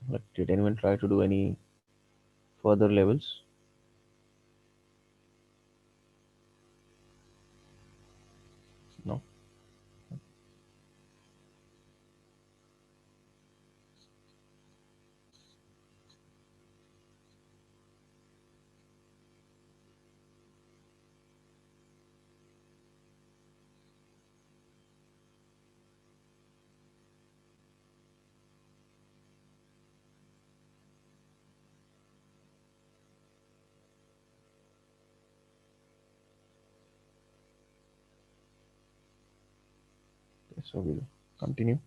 Like, did anyone try to do any further levels? No. Okay, so we'll continue.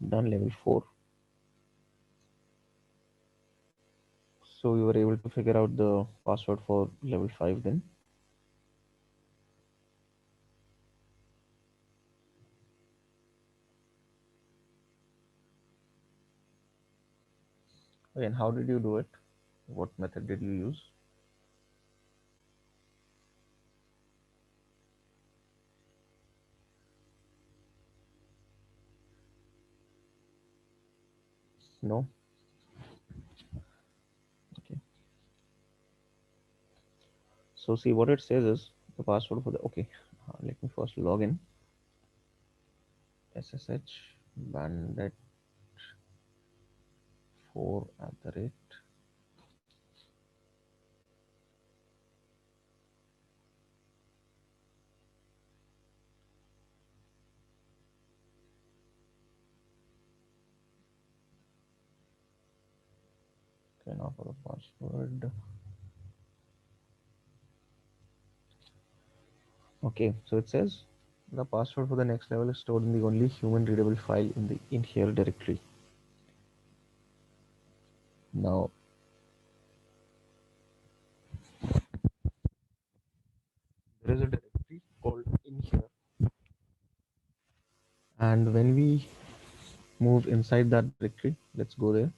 Done level 4. So we were able to figure out the password for level 5 then. Again, how did you do it? What method did you use? No. Okay. So see what it says is the password for the okay. Let me first log in. SSH bandit 4 at the rate. Okay, now for the password. Okay, so it says the password for the next level is stored in the only human readable file in the in here directory. Now there is a directory called in here, and when we move inside that directory, let's go there.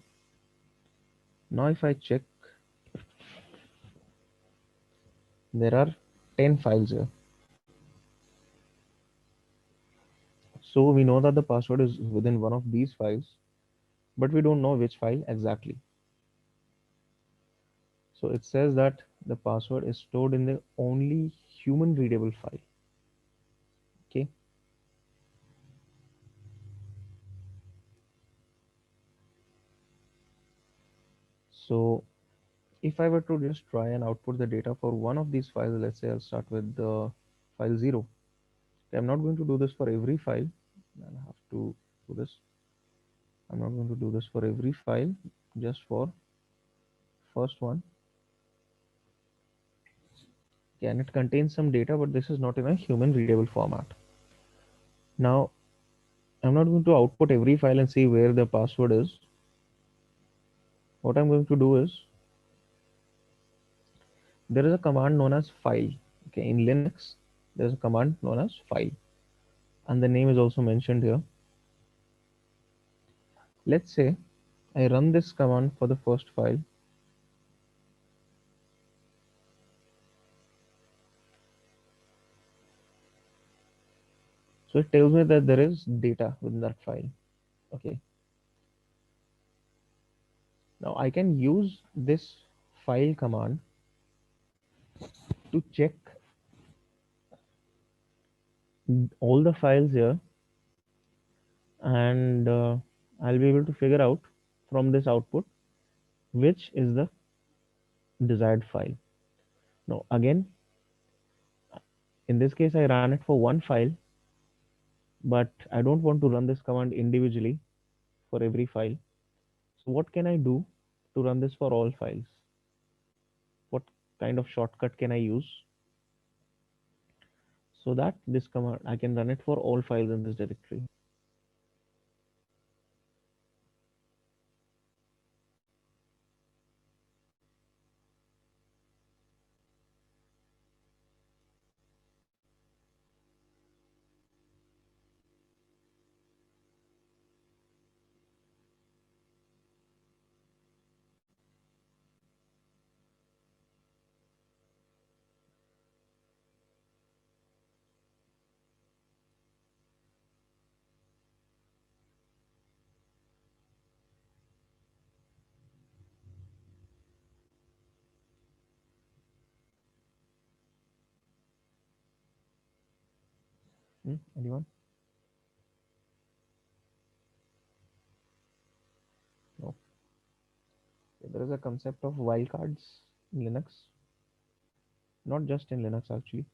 Now if I check, there are 10 files here. So we know that the password is within one of these files, but we don't know which file exactly. So it says that the password is stored in the only human readable file. Okay. So if I were to just try and output the data for one of these files, let's say I'll start with the file 0. Okay, I'm not going to do this for every file. I'll have to do this. I'm not going to do this for every file, just for first one. Okay, and it contains some data, but this is not in a human readable format. Now, I'm not going to output every file and see where the password is. What I'm going to do is, there is a command known as file. Okay, in Linux, there's a command known as file, and the name is also mentioned here. Let's say I run this command for the first file. So it tells me that there is data within that file. Okay. Now I can use this file command to check all the files here, and I'll be able to figure out from this output which is the desired file. Now again, in this case I ran it for one file, but I don't want to run this command individually for every file. So what can I do to run this for all files? What kind of shortcut can I use so that this command I can run it for all files in this directory? Anyone? No. There is a concept of wildcards in Linux, not just in Linux actually.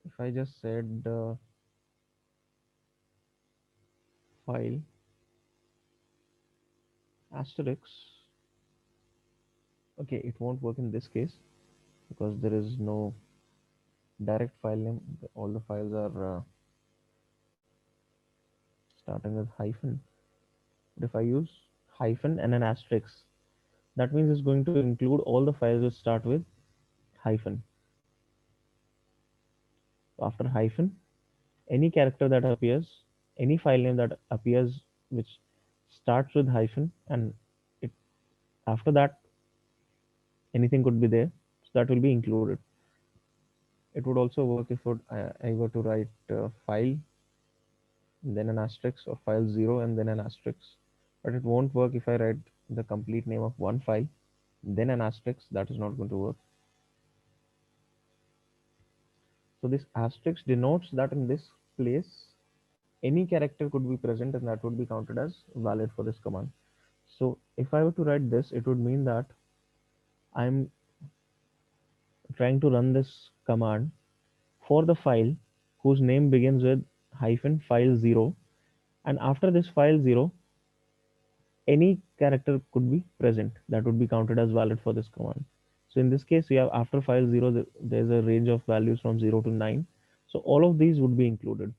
If I just said file asterisk, okay, it won't work in this case because there is no direct file name. All the files are starting with hyphen. But if I use hyphen and an asterisk, that means it's going to include all the files which start with hyphen. After hyphen, any character that appears, any file name that appears which starts with hyphen, and it after that anything could be there, so that will be included. It would also work if I were to write file then an asterisk, or file 0 and then an asterisk, but it won't work if I write the complete name of one file then an asterisk. That is not going to work. So this asterisk denotes that in this place any character could be present and that would be counted as valid for this command. So if I were to write this, it would mean that I'm trying to run this command for the file whose name begins with hyphen file 0, and after this file 0 any character could be present that would be counted as valid for this command. So in this case we have after file 0 there's a range of values from 0 to 9, so all of these would be included.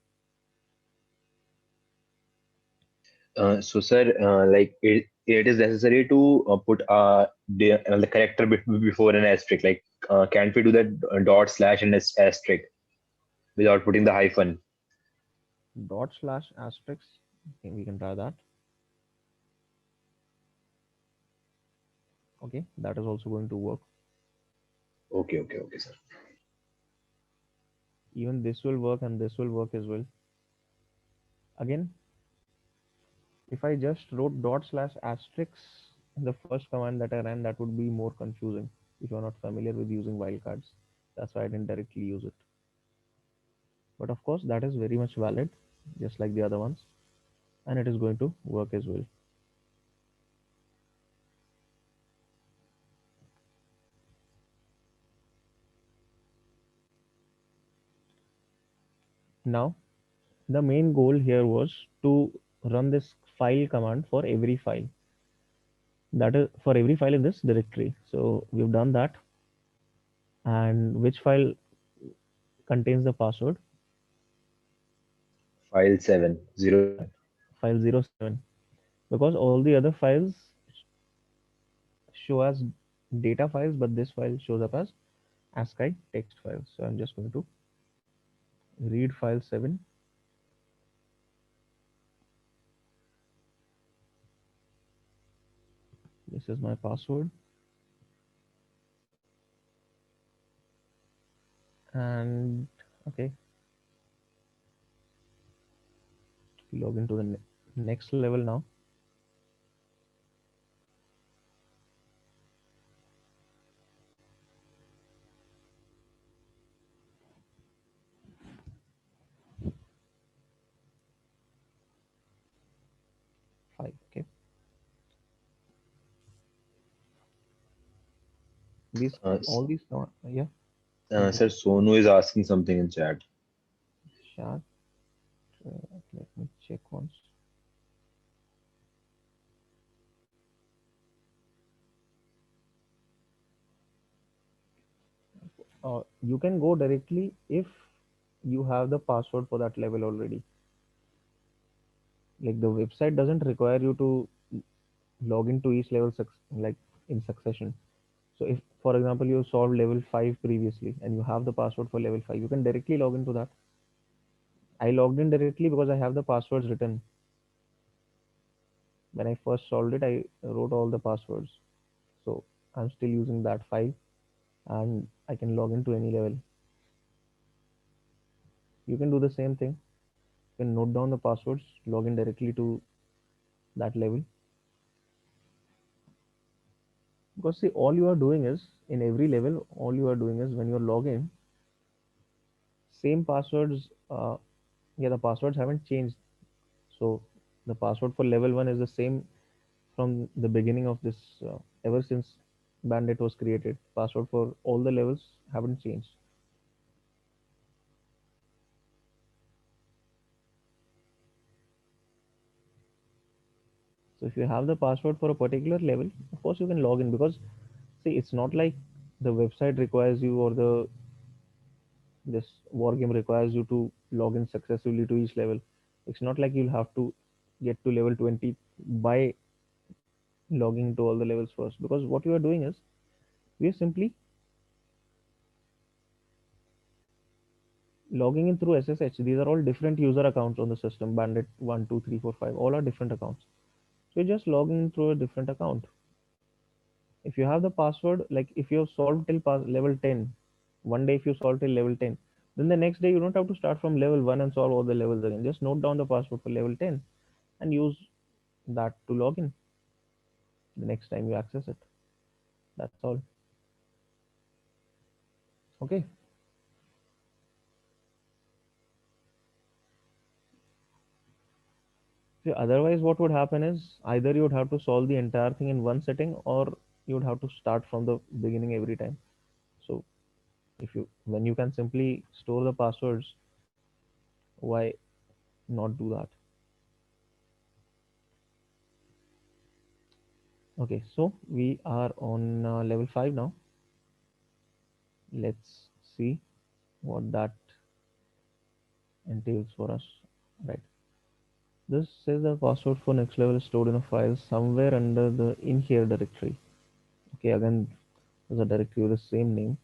So, sir, like it is necessary to put the character before an asterisk. Like, can't we do that dot slash and asterisk without putting the hyphen? Dot slash asterisk, okay, we can try that. Okay, that is also going to work. Okay, okay, okay, sir. Even this will work and this will work as well. Again, if I just wrote dot slash asterisk in the first command that I ran, that would be more confusing if you're not familiar with using wildcards. That's why I didn't directly use it. But of course, that is very much valid, just like the other ones, and it is going to work as well. Now, the main goal here was to run this file command for every file. That is for every file in this directory. So we've done that. And which file contains the password? File 707. File 07. Because all the other files show as data files, but this file shows up as ASCII text files. So I'm just going to read file 7. This is my password. And okay, log into the next level now. Five. Okay. These all these yeah. Continue. Sir, Sonu is asking something in chat. Chat. Let me check once. You can go directly if you have the password for that level already. Like the website doesn't require you to log into each level like in succession. So if, for example, you solved level 5 previously and you have the password for level 5, you can directly log into that. I logged in directly because I have the passwords written. When I first solved it, I wrote all the passwords. So I'm still using that file and I can log into any level. You can do the same thing. You can note down the passwords, log in directly to that level. Because see, all you are doing is in every level, all you are doing is when you log in, same passwords. Yeah, the passwords haven't changed. So the password for level 1 is the same from the beginning of this, ever since Bandit was created. Password for all the levels haven't changed. So if you have the password for a particular level, of course you can log in, because see, it's not like the website requires you, or the this war game requires you to log in successfully to each level. It's not like you'll have to get to level 20 by logging to all the levels first, because what you are doing is we are simply logging in through SSH. These are all different user accounts on the system. Bandit 1, 2, 3, 4, 5, all are different accounts. So you're just logging in through a different account. If you have the password, like if you have solved till level 10, one day if you solve till level 10, then the next day you don't have to start from level 1 and solve all the levels again. Just note down the password for level 10 and use that to log in the next time you access it. That's all. Okay. See, otherwise, what would happen is either you would have to solve the entire thing in one setting, or you would have to start from the beginning every time. So, when you can simply store the passwords, why not do that? Okay, so we are on level 5 now. Let's see what that entails for us. Right. This says the password for next level is stored in a file somewhere under the in here directory. Okay, again, there's a directory with the same name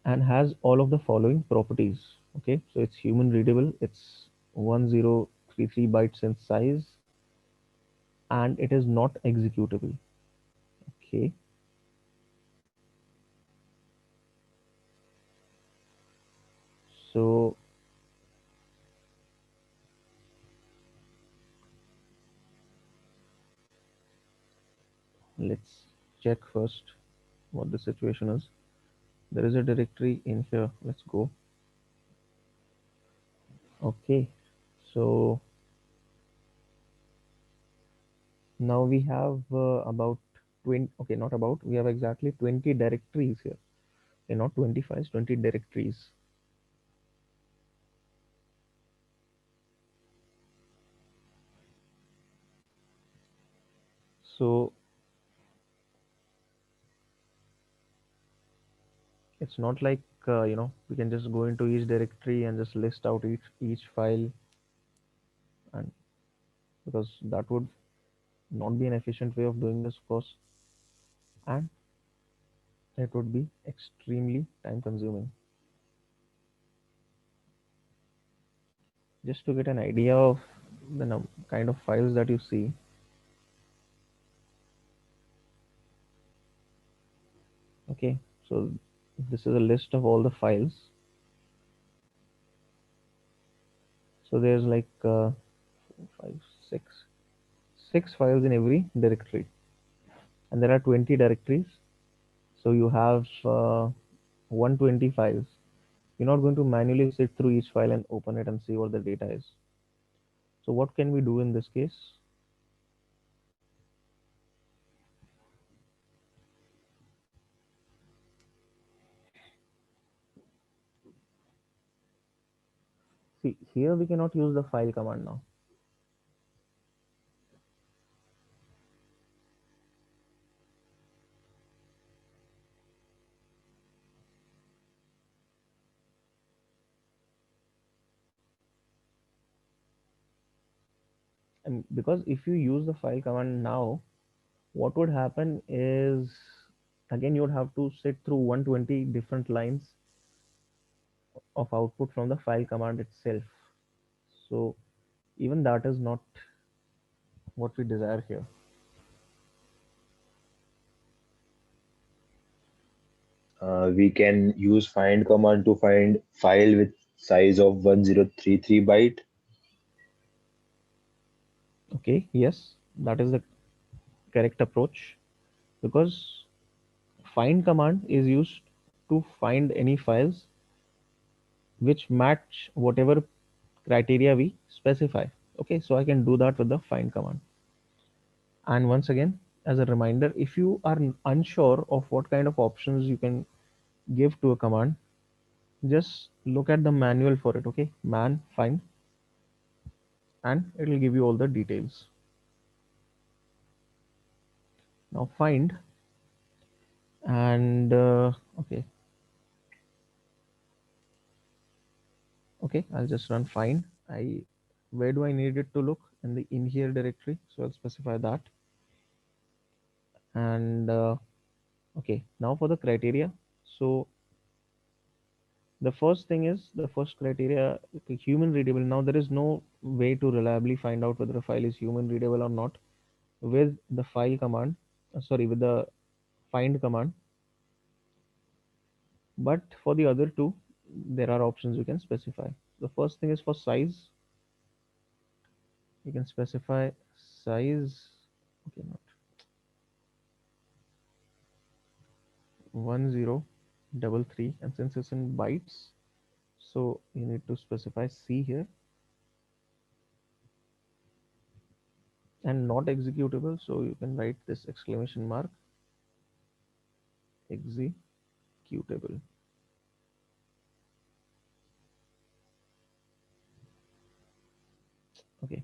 and has all of the following properties. Okay, so it's human readable, it's 1033 bytes in size, and it is not executable. Okay, so let's check first what the situation is. There is a directory in here. Let's go. Okay, so now we have about 20. Okay, not about, we have exactly 20 directories here. Okay, not 20 files, 20 directories. So it's not like we can just go into each directory and just list out each file, and because that would not be an efficient way of doing this, of course, and it would be extremely time consuming. Just to get an idea of the kind of files that you see. Okay, so this is a list of all the files. So there's like five, six files in every directory, and there are 20 directories. So you have 120 files. You're not going to manually sit through each file and open it and see what the data is. So what can we do in this case? See, here we cannot use the file command now. And because if you use the file command now, what would happen is, again, you would have to sit through 120 different lines of output from the file command itself. So even that is not what we desire here. We can use find command to find file with size of 1033 byte. Okay, yes, that is the correct approach, because find command is used to find any files which match whatever criteria we specify. Okay, so I can do that with the find command. And once again, as a reminder, if you are unsure of what kind of options you can give to a command, just look at the manual for it. Okay, man find, and it will give you all the details. Now find, and okay, okay, I'll just run find. I Where do I need it to look? In the in here directory, so I'll specify that. And okay, now for the criteria. So the first thing is, the first criteria, okay, human readable. Now there is no way to reliably find out whether a file is human readable or not with the file command, sorry, with the find command. But for the other two, there are options you can specify. The first thing is for size. You can specify size. Okay, not 1033, and since it's in bytes, so you need to specify C here, and not executable. So you can write this exclamation mark executable. Okay.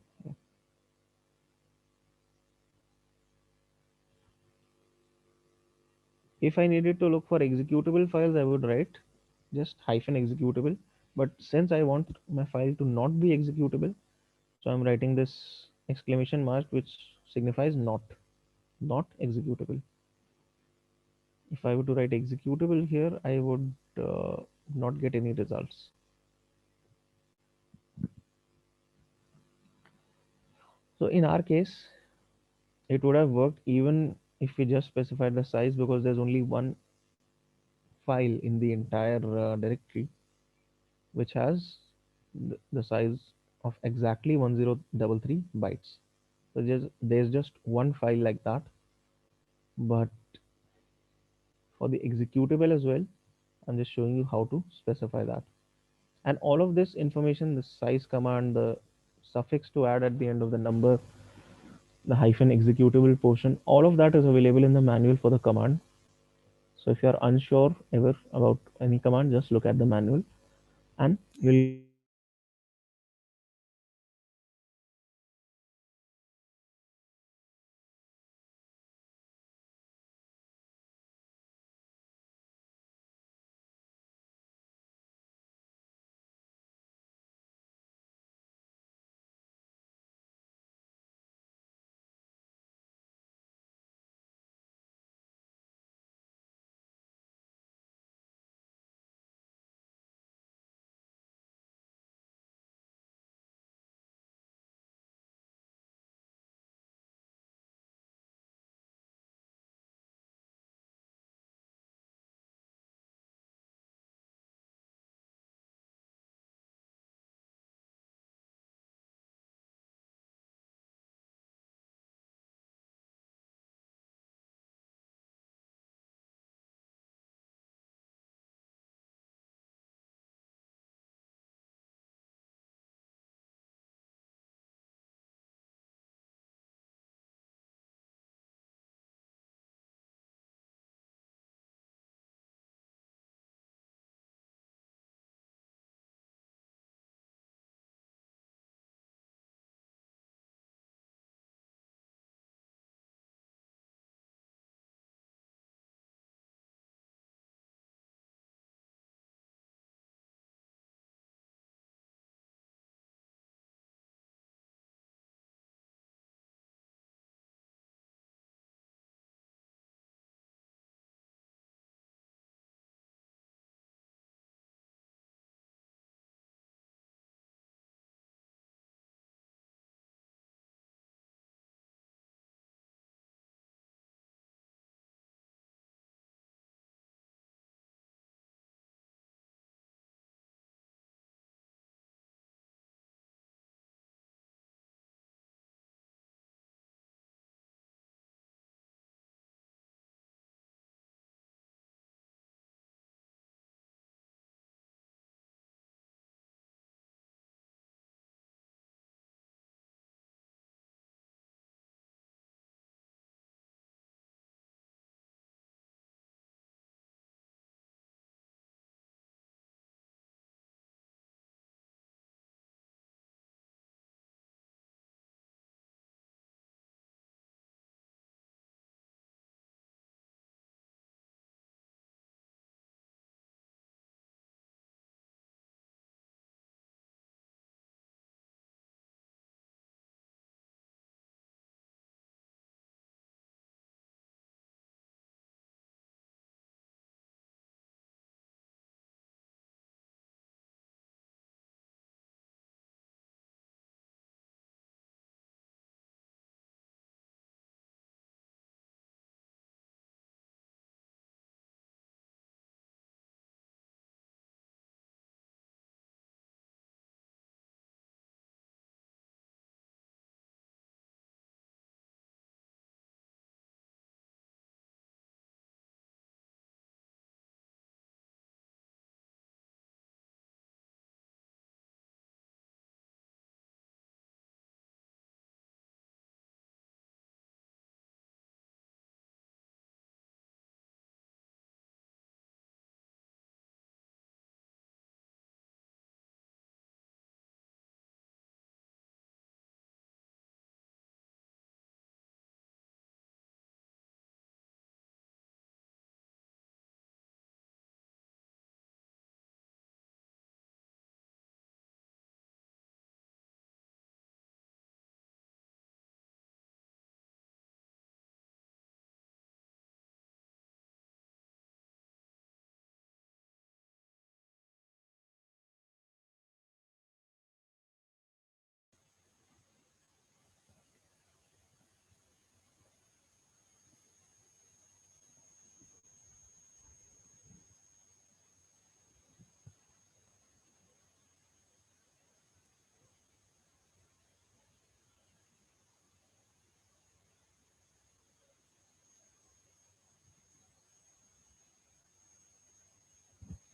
If I needed to look for executable files, I would write just hyphen executable. But since I want my file to not be executable, so I'm writing this exclamation mark, which signifies not executable. If I were to write executable here, I would not get any results. So in our case, it would have worked even if we just specified the size, because there's only one file in the entire directory which has the size of exactly 1033 bytes. So there's just one file like that. But for the executable as well, I'm just showing you how to specify that. And all of this information, the size command, the suffix to add at the end of the number, the hyphen executable portion, all of that is available in the manual for the command. So if you are unsure ever about any command, just look at the manual and you'll get all the details.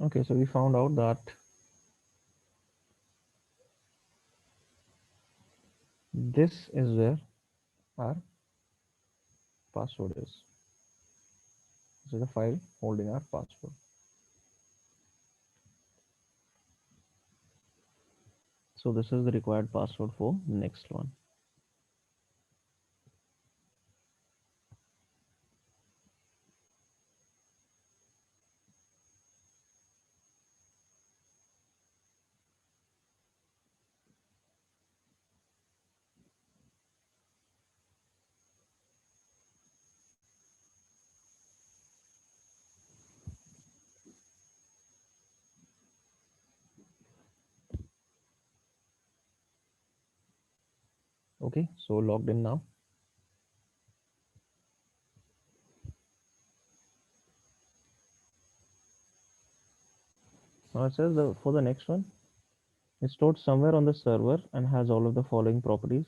Okay, so we found out that this is where our password is. This is the file holding our password. So this is the required password for next one. Okay, so logged in now. Now it says for the next one, it's stored somewhere on the server and has all of the following properties.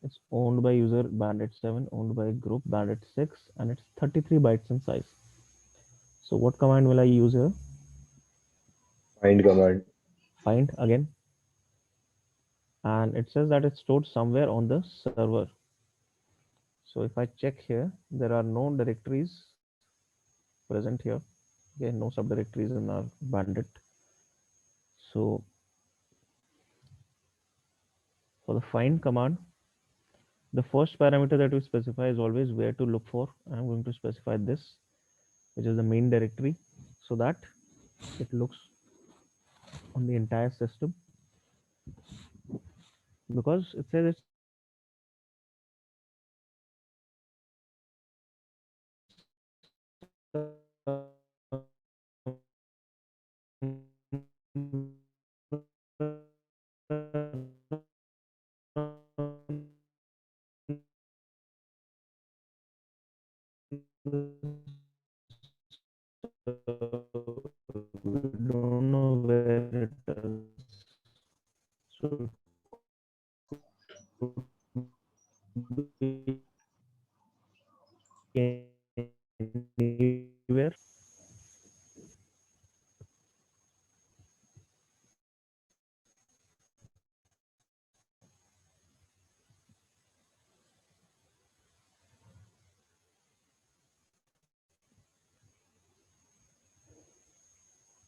It's owned by user Bandit 7, owned by group Bandit 6, and it's 33 bytes in size. So what command will I use here? Find command. Find again. And it says that it's stored somewhere on the server. So if I check here, there are no directories present here. Okay, no subdirectories in our Bandit. So for the find command, the first parameter that we specify is always where to look for. I'm going to specify this, which is the main directory, so that it looks on the entire system, because it says it's we don't know where it is. So anywhere.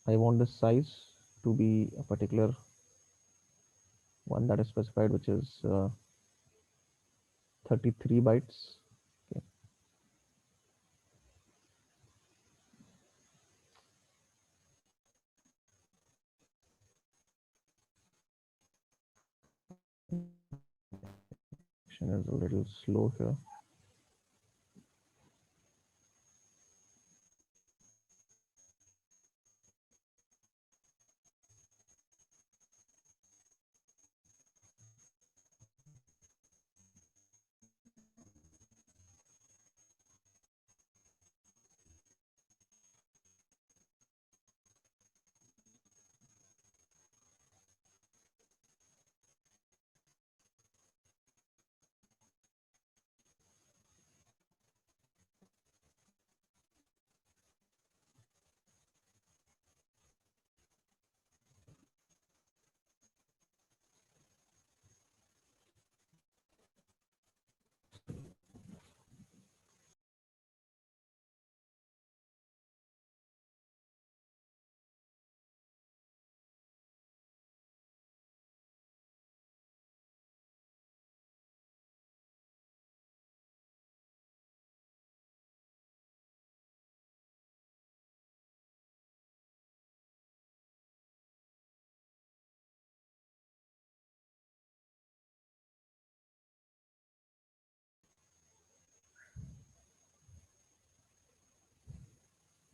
I want the size to be a particular one that is specified, which is 33 bytes. Okay. Connection is a little slow here.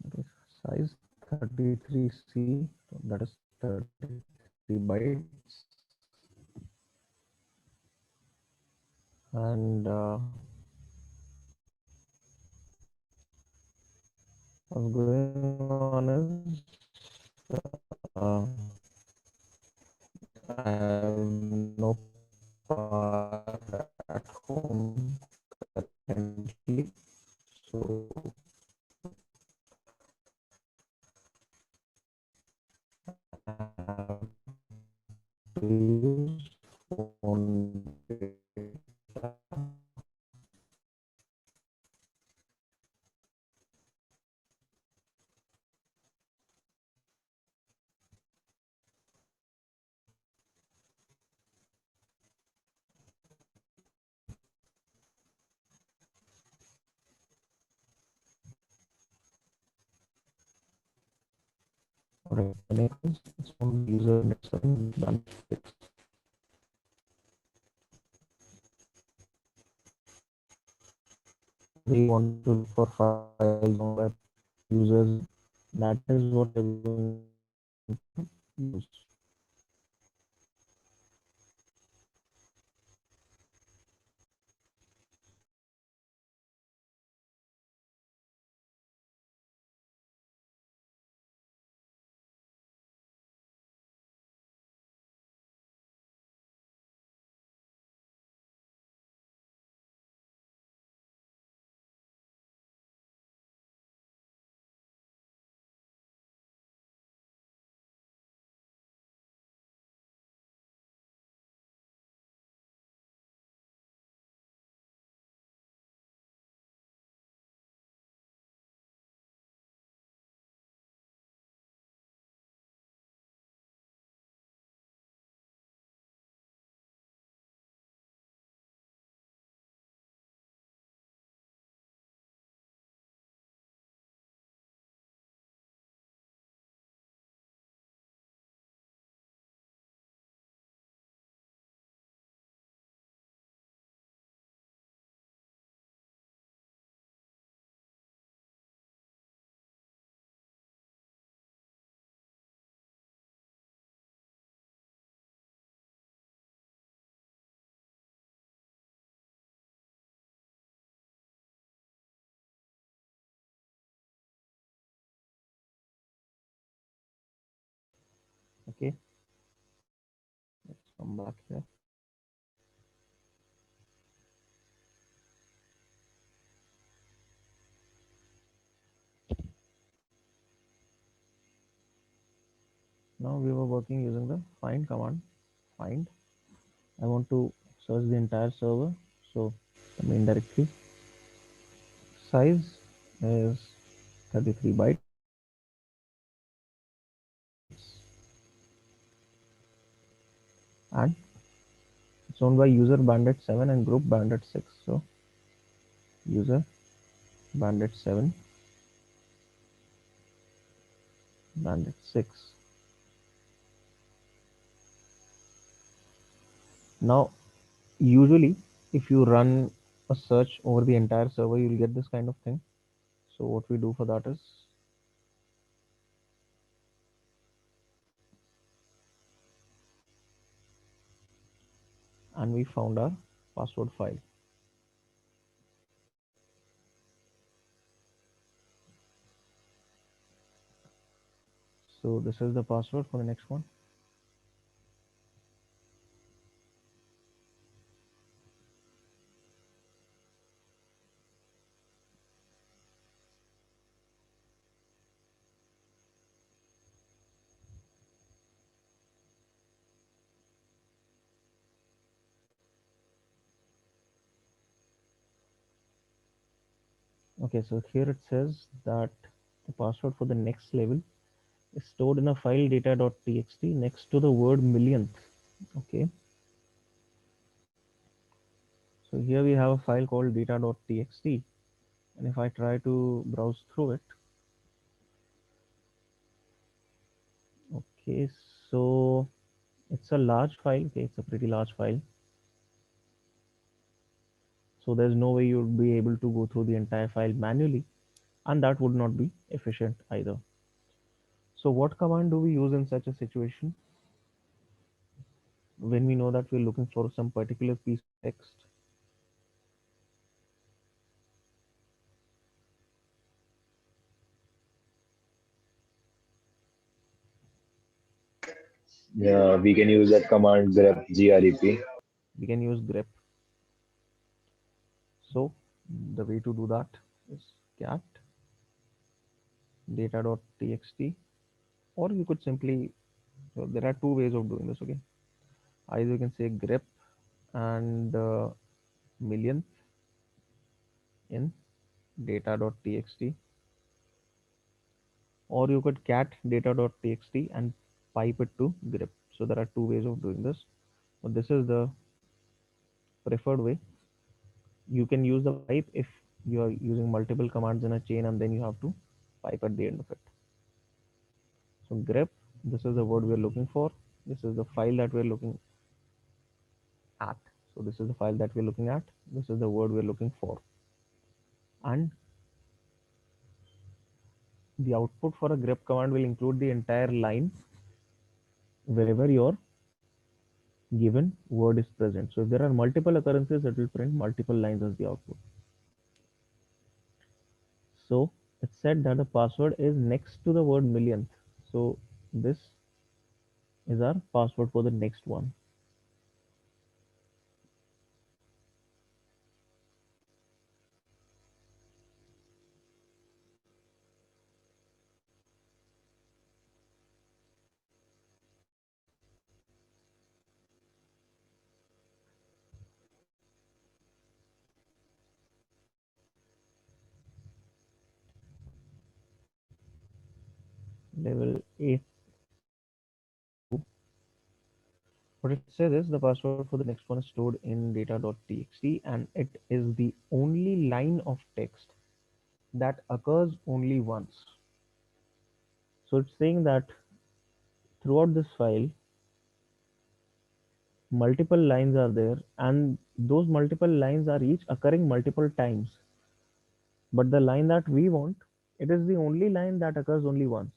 Okay. Size 33C, that is 33 bytes, and what's going on is uh, I have no power at home currently, so Okay, let's come back here. Now we were working using the find command. Find. I want to search the entire server. So the main directory size is 33 bytes, and it's owned by user bandit 7 and group bandit 6. So user bandit 7, bandit 6. Now usually if you run a search over the entire server, you'll get this kind of thing. So what we do for that is, and we found our password file. So this is the password for the next one. Okay, so here it says that the password for the next level is stored in a file data.txt next to the word millionth. Okay, so here we have a file called data.txt, and if I try to browse through it, okay, so it's a large file. Okay, it's a pretty large file. So there's no way you'd be able to go through the entire file manually, and that would not be efficient either. So what command do we use in such a situation when we know that we're looking for some particular piece of text? Yeah, we can use that command grep, grep. We can use grep. So the way to do that is cat data.txt, or you could simply, so there are two ways of doing this. Okay, Either you can say grep and millionth in data.txt, or you could cat data.txt and pipe it to grep. So there are two ways of doing this, but this is the preferred way. You can use the pipe if you are using multiple commands in a chain and then you have to pipe at the end of it. So grep, this is the word we are looking for. This is the file that we are looking at. So this is the file that we are looking at. This is the word we are looking for. And the output for a grep command will include the entire line wherever your given word is present. So if there are multiple occurrences, it will print multiple lines as the output. So it's said that the password is next to the word millionth. So this is our password for the next one. Level 8. What it says is the password for the next one is stored in data.txt and it is the only line of text that occurs only once. So it's saying that throughout this file, multiple lines are there and those multiple lines are each occurring multiple times. But the line that we want, it is the only line that occurs only once.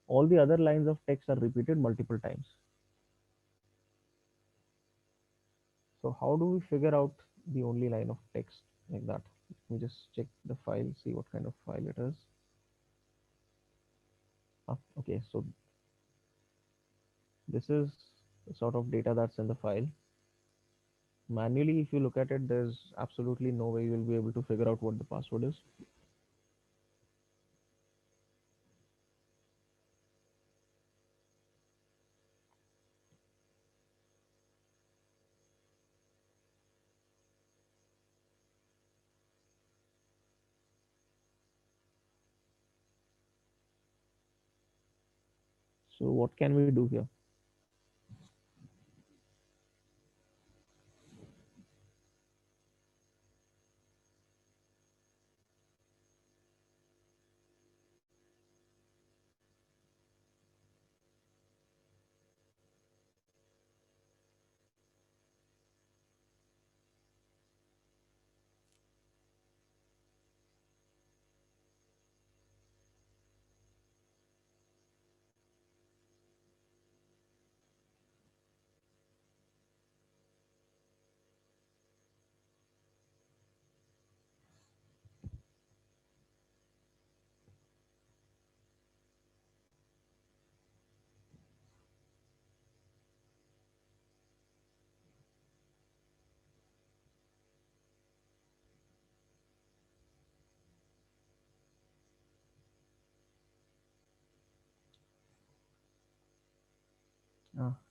All the other lines of text are repeated multiple times. So how do we figure out the only line of text like that? Let me just check the file, see what kind of file it is. Okay, so this is the sort of data that's in the file. Manually, if you look at it, there's absolutely no way you will be able to figure out what the password is. So what can we do here?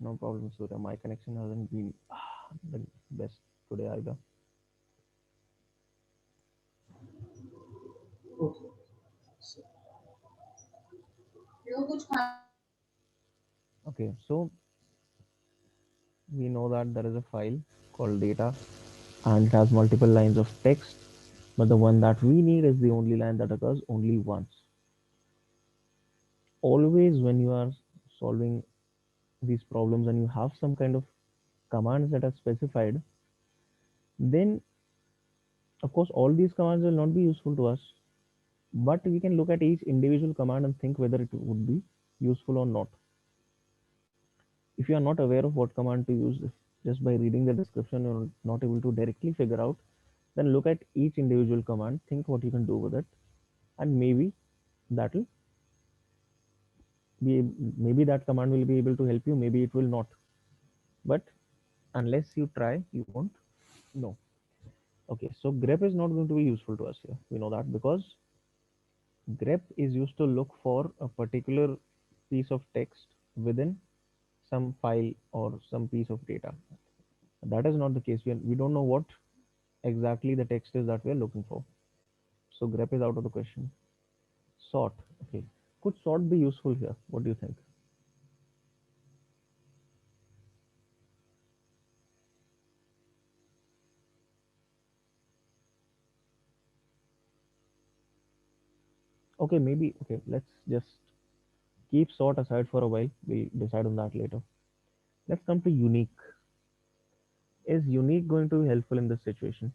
No problem, Surya. My connection hasn't been the best today either. Okay. So, you कुछ Okay, so we know that there is a file called data and it has multiple lines of text, but the one that we need is the only line that occurs only once. Always, when you are solving these problems and you have some kind of commands that are specified, then of course all these commands will not be useful to us, but we can look at each individual command and think whether it would be useful or not. If you are not aware of what command to use, if just by reading the description you're not able to directly figure out, then look at each individual command, think what you can do with it, and that'll maybe that command will be able to help you, maybe it will not. But unless you try, you won't know. Okay, so grep is not going to be useful to us here. We know that because grep is used to look for a particular piece of text within some file or some piece of data. That is not the case. We don't know what exactly the text is that we are looking for. So grep is out of the question. Sort. Okay. Could sort be useful here? What do you think? Okay, maybe. Okay, let's just keep sort aside for a while. We'll decide on that later. Let's come to unique. Is unique going to be helpful in this situation?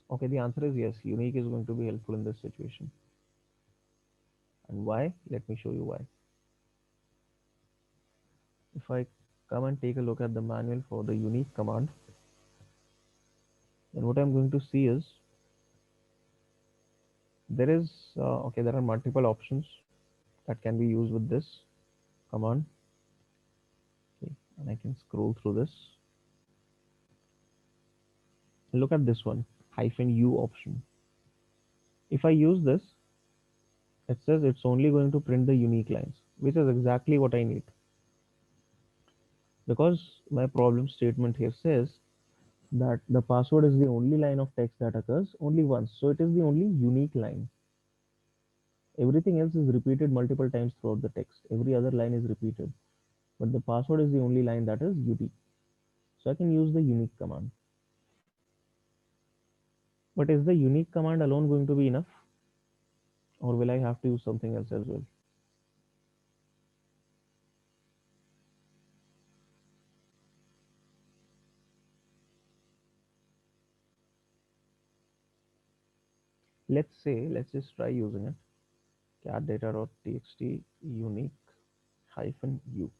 Okay, the answer is yes. Unique is going to be helpful in this situation. And why? Let me show you why. If I come and take a look at the manual for the unique command, then what I'm going to see is there is okay, there are multiple options that can be used with this command. Okay, and I can scroll through this. Look at this one, -u option. If I use this, it says it's only going to print the unique lines, which is exactly what I need, because my problem statement here says that the password is the only line of text that occurs only once. So it is the only unique line. Everything else is repeated multiple times throughout the text. Every other line is repeated, but the password is the only line that is unique. So I can use the unique command. But is the unique command alone going to be enough, or will I have to use something else as well? Let's just try using it. Cat data.txt unique -u.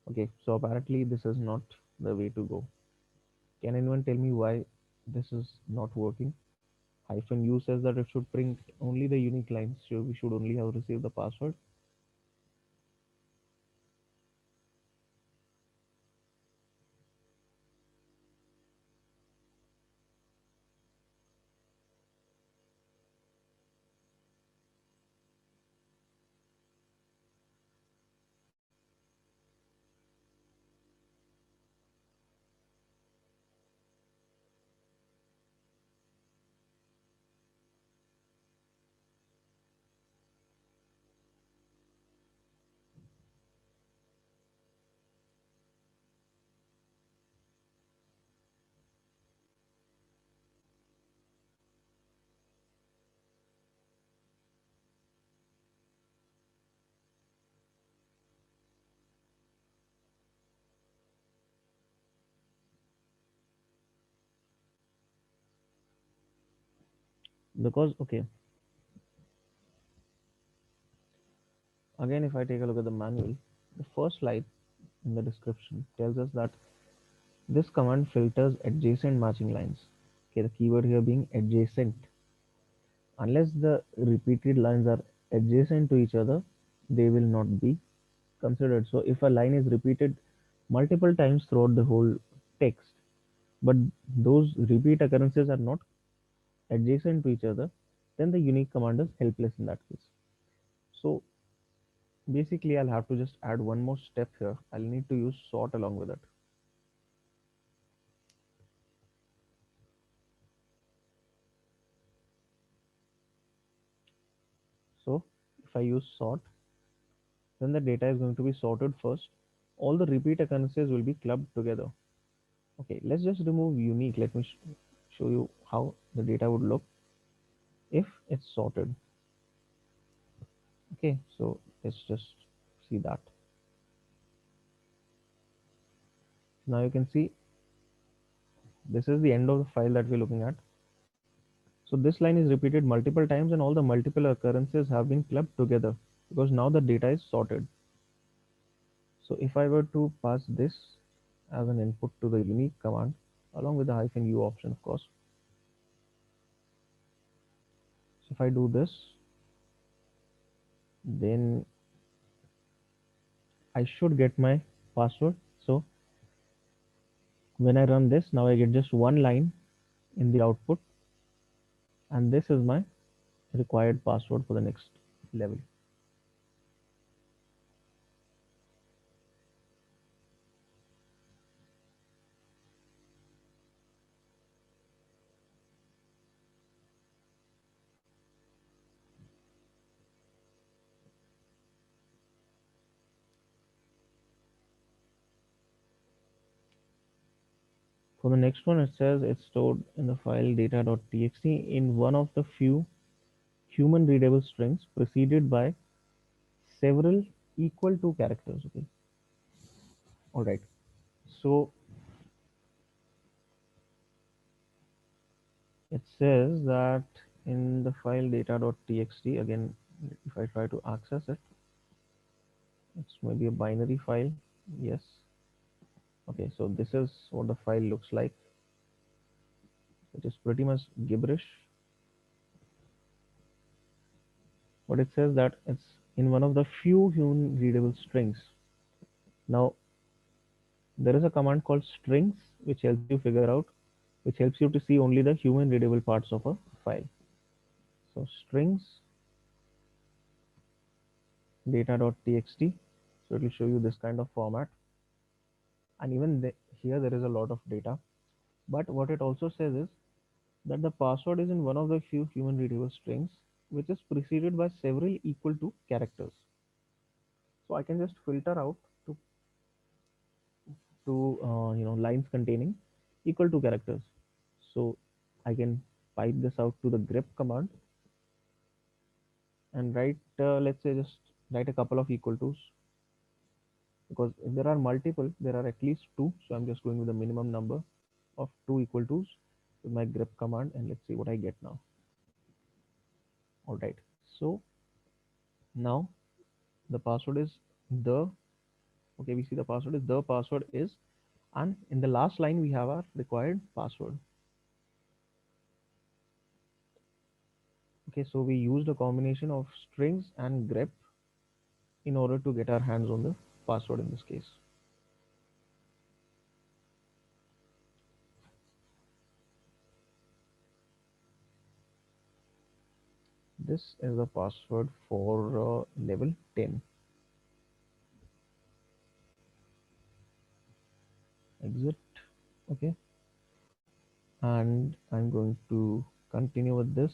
Okay, so apparently this is not the way to go. Can anyone tell me why this is not working? -u says that it should print only the unique lines, so we should only have received the password. Because, okay, again, if I take a look at the manual, the first slide in the description tells us that this command filters adjacent matching lines. Okay, the keyword here being adjacent. Unless the repeated lines are adjacent to each other, they will not be considered. So if a line is repeated multiple times throughout the whole text, but those repeat occurrences are not adjacent to each other, then the unique command is helpless in that case. So basically, I'll have to just add one more step here. I'll need to use sort along with it. So if I use sort, then the data is going to be sorted first. All the repeat occurrences will be clubbed together. Okay, let's just remove unique. Let me show you how the data would look if it's sorted. Okay, so let's just see that. Now you can see this is the end of the file that we're looking at. So this line is repeated multiple times and all the multiple occurrences have been clubbed together because now the data is sorted. So if I were to pass this as an input to the unique command along with the -u option, of course. So if I do this, then I should get my password. So when I run this, now I get just one line in the output, and this is my required password for the next level. For the next one, it says it's stored in the file data.txt in one of the few human readable strings preceded by several equal to characters. Okay, all right. So it says that in the file data.txt, again, if I try to access it, it's maybe a binary file. Yes. Okay, so this is what the file looks like. It is pretty much gibberish, but it says that it's in one of the few human readable strings. Now, there is a command called strings which helps you figure out, which helps you to see only the human readable parts of a file. So strings data.txt. So it will show you this kind of format, and even here there is a lot of data. But what it also says is that the password is in one of the few human readable strings which is preceded by several equal to characters. So I can just filter out to lines containing equal to characters. So I can pipe this out to the grep command and write, let's say, just write a couple of equal to's, because if there are multiple, there are at least two. So I'm just going with the minimum number of two equal to's with my grep command, and let's see what I get now. All right. So now the password is the, okay, we see the password is the password is, and in the last line we have our required password. Okay, so we used a combination of strings and grep in order to get our hands on the password in this case. This is the password for level 10. Exit. Okay, and I'm going to continue with this.